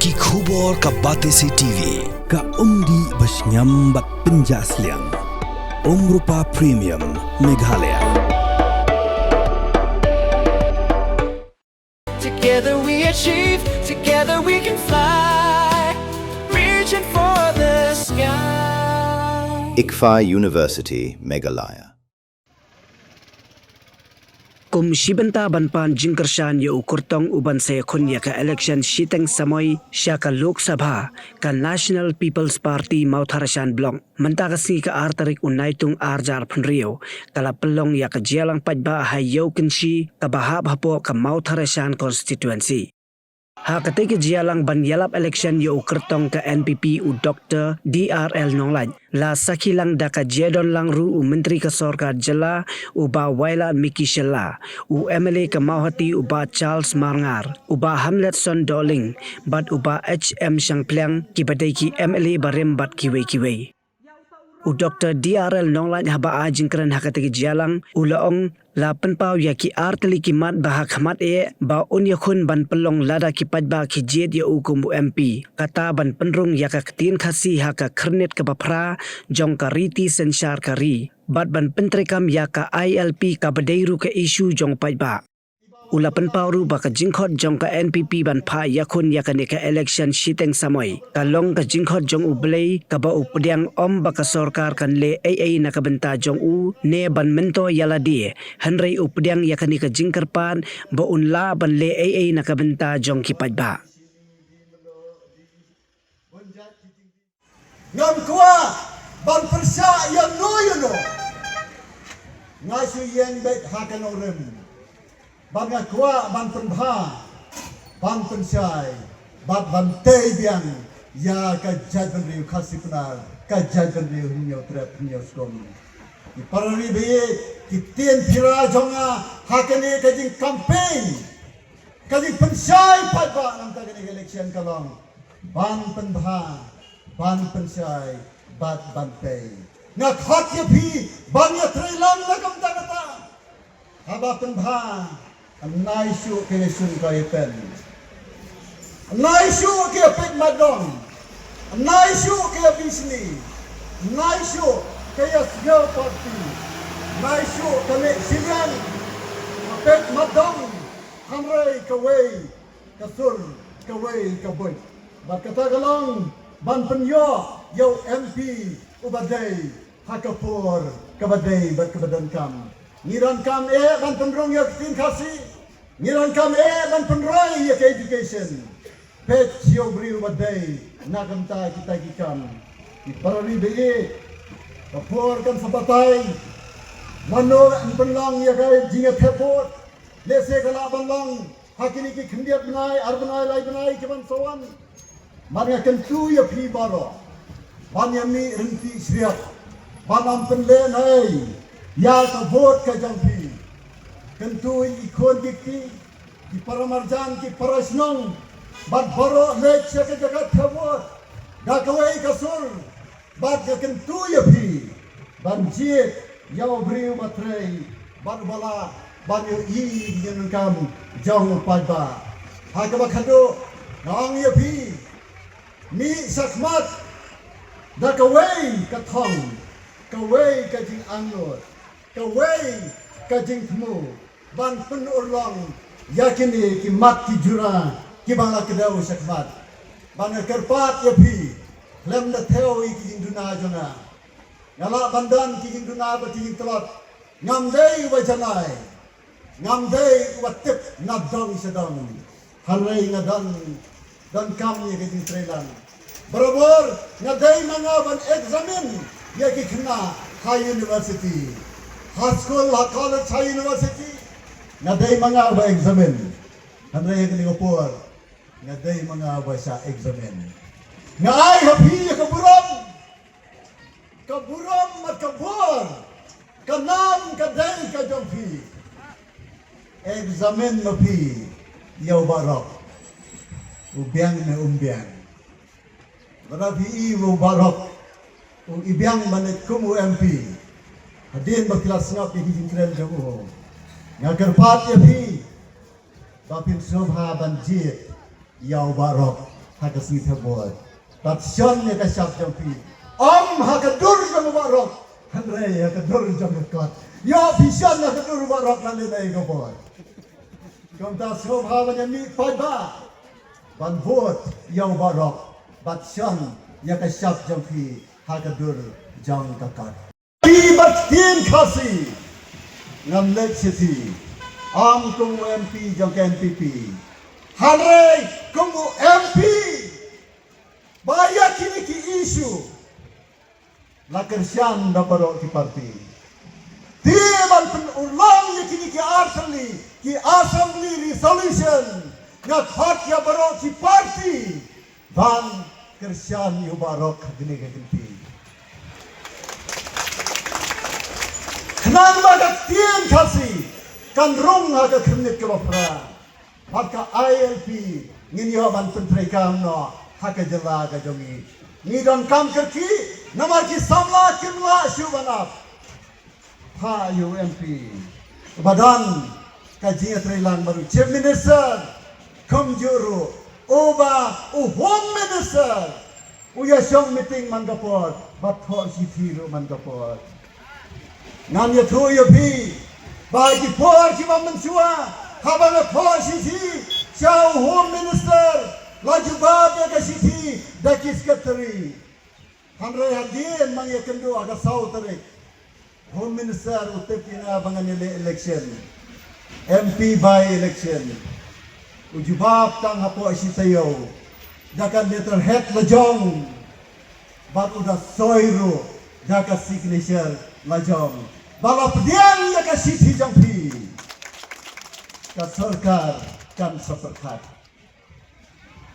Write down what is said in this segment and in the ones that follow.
Ki khubor ka Batesi TV. Ka umdi basnyambak penjaslian. Rupa Premium Meghalaya. Together we achieve, together we can fly, reaching for the sky. ICFA University, Meghalaya. Kum shibanta banpan jingkershan ya ukurtong uban saya kunya ka election shiteng samoy sya ka Lok Sabha ka National People's Party mautharashan blong mentakasi ka artarik unaitung arjar penrio kala pelong ya ka jialang pajba hayo kenshi ka bahab hapo ka mautharashan constituency. Ha ketika jialang ban yalap election ya ukurtong ka NPP u Dr. DRL Nonglaj la sakilang daka jedon lang ru u menteri ka sorkar jela u ba waila Miki Shella u MLA ka Mauhati u ba Charles Marngar u ba Hamlet Son Doling bat u ba HM Shangplang ki badai ki MLA barem bat kiwe. U Dr. DRL Nonglaj haba ajingkran ha ketika jialang u laong la penpau ya ki arteli ki mat bahak hamat ba unya khun ban pelong lada ki pajba ki jed ya ukum MP kata ban penrung ya ka ketin khasi ha ka kernet ka bapra jong ka riti sensyar kari bat ban pentrekam ya ka ILP ka badairu ka isu jong pajba ula penpau ru ba ka jingkhot jong ka NPP ban pha ya khun ya ka ne ka election shiteng samoy ka long ka jingkhot jong u blei ka ba u pediang om ba ka sorkar kan le AA na ka benta jong u ne ban mento yala die hanrei u pediang ya ka ni ka jingkerpan ba un la ban le AA na ka benta jong ki pajba ngam kuwa ban persya yang no ngasu yen bet hakan orem ban kuwa ban penbha ban pensyai ban tei biang ya ka jajan riu khasipna ka jajan riu hunyo trap hunyo skom di parari be ki tien phira jonga hakane ka jing campaign ka jing pensyai patba nam ta kene election kalong ban penbha ban pensyai ban tei ngak hak ye phi ban ye trailang na kam ta kata haba penbha Anai syuk kena sun kaya pen. Anai syuk kaya pek madong. Anai syuk kaya bisni. Anai syuk kaya segala parti. Anai syuk kaya silian. Pek madong. Hamrai kawai. Kasur kawai kaboy. Berkata galang. Ban penyo. Yau MP. Ubadai. Hakapur. Kabadai. Berkebadan kam. Ngiran kam ban penrong ya ketin kasih. Ngiran kam ban penroy ya ke education. Pet yo beri wadai nagamta kita kikam. Di parari be kapur kan sabatai. Mano an penlong ya ke jinga pepot. Lese kala banlong hakini ki khendiat benai arbenai lai benai keban sawan. Mari akan tu ya pi baro. Ban yami renti sriat. Banam penle nai. Ya ka vote ka jampi tentu ikon dikti di paramarjan ki parasnong bad baro lek se ka jagat khabot da kawai kasur bad ka tentu ya phi banjit yau briu matrei bad bala bad yo i yen kam jong padba ha ka bakhado nang ya phi mi sakmat da kawai ka thong kawai ka jing angot kawai kajing temu ban penulong yakini ki mat ki jura ki bala kedau sakmat ban kerpat ya pi lem na theo ki jing duna jona ngala bandan ki jing duna ba ki jing telot ngam dei wa janai ngam dei wa tip nadong sedang halai ngadan dan kam ni ki jing trelan berobor ngadai manga ban examen ya ki kena high university high school, high college, high university. Naday mga ba examen. Hanay ka ningopor. Naday mga ba sa examen. Nga ay hapi kaburam. Kaburam at kabur. Kanam kaday kajampi. Examen mapi. Yaw barok. Ubyang na umbyang. Marapi iwo barok. Ibiyang manit kumu MP. Hadin berkelas ngap di hijin jamu. Ngagar pat ya phi. Bapin sobha banjir yau barok hakas ni thaboi bat syon ya ka syap jong pi hakadur jong barok hanre hakadur jong kot yo bishan hakadur barok lan le ko boy kom ta so bhavanya mi pada ban vot yo barok bat syon ya ka syap jong pi hakadur jong kakat pi bat tin khasi ngam lek city kung MP jong NPP hanre kung MP baya kini ki isu la kersian da barok ki parti tiban pen ulang ye kini ki assembly resolution na hak ya barok ki parti ban kersian yu barok kini ki kenang bagat tien khasi kan rung aga krimnit ke bapra maka ILP ngin yo ban pentrai kam no haka jela ga jongi ni don kam kerki namar ki samla kimla shubanap ha UMP badan kajian trailang baru chief minister komjuru oba home minister uya shong meeting mangapor batho sithiru mangapor ngam ya thu yo pi bagi por ki mamensua habang por sisi chau home minister laju bab ya sisi daki secretary hanre hadien mang ya kendo aga sau tarik home minister utepina bangan election MP by election ujubab tang hapo sitayo dakan letter head lajong bat udah soiru daka signature lajong balap diang ya ka siti jampi ka sarkar kan saperkat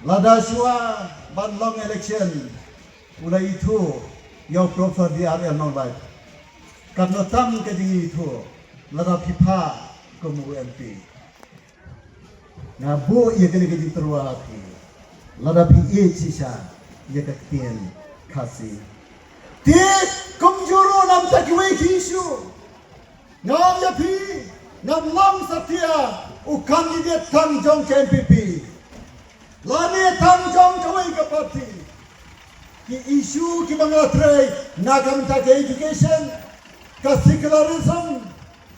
lada shua ban long election ulai itu yo professor DRM non bai karena tam ka ding itu lada pipa komu MP na bu ya kene ke terwaki lada pi sisa ya ka tien khasi ti komjuro nam takwe kisu ngam ya pi ngam lam satya u candidate tang jong ke MPP lani tang jong kawai ka parti ki isu ki mangatrai nagam ta ke education ka secularism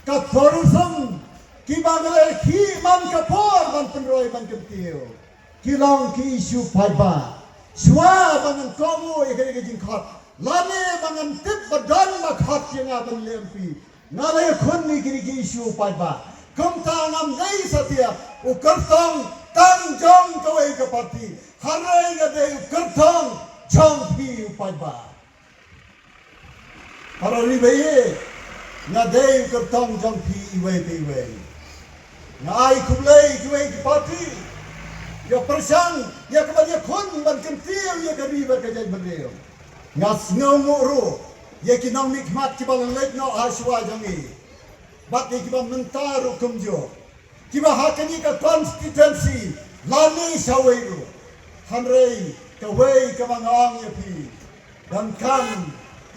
ka tourism ki bangale ki man ka por ban penroi ban kentio ki long ki isu paiba shwa bangan komu ikene ke jingkhat lani bangan tip badan makhat yang akan lempi nalai khunni kini ki isu paiba kumta ngam dei satya ukartong tang jong kawai ka parti harai ga dei ukartong jong pi paiba harari beye na dei ukartong jong pi iwe na ai kumlei kiwai ki parti ya persang ya kebadia khun ban kentiu ya kariba ka jai berdeo ngas ngomoro ye kinong nikmat ki bang lek no aswa jangi bat ki bang mentaru kumjo ki ba hakani ka constituency lani sawairu hanrei ka wei ka bang ang ye pi dan kan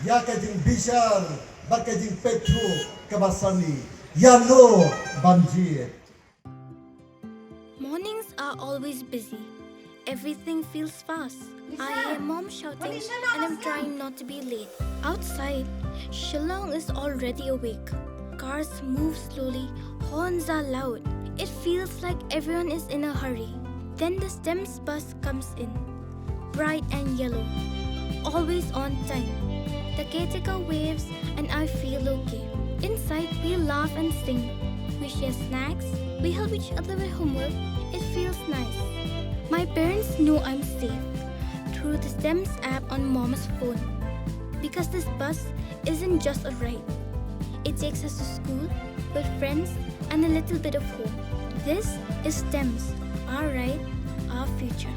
ya ka jing bishar bat ka jing petru ka basani ya no banjir. Mornings are always busy. Everything feels fast. I hear mom shouting and I'm trying not to be late. Outside, Shillong is already awake. Cars move slowly, horns are loud. It feels like everyone is in a hurry. Then the STEMS bus comes in, bright and yellow, always on time. The caretaker waves and I feel okay. Inside, we laugh and sing. We share snacks, we help each other with homework. It feels nice. My parents know I'm safe through the STEMS app on mom's phone. Because this bus isn't just a ride. It takes us to school with friends and a little bit of hope. This is STEMS, our ride, our future.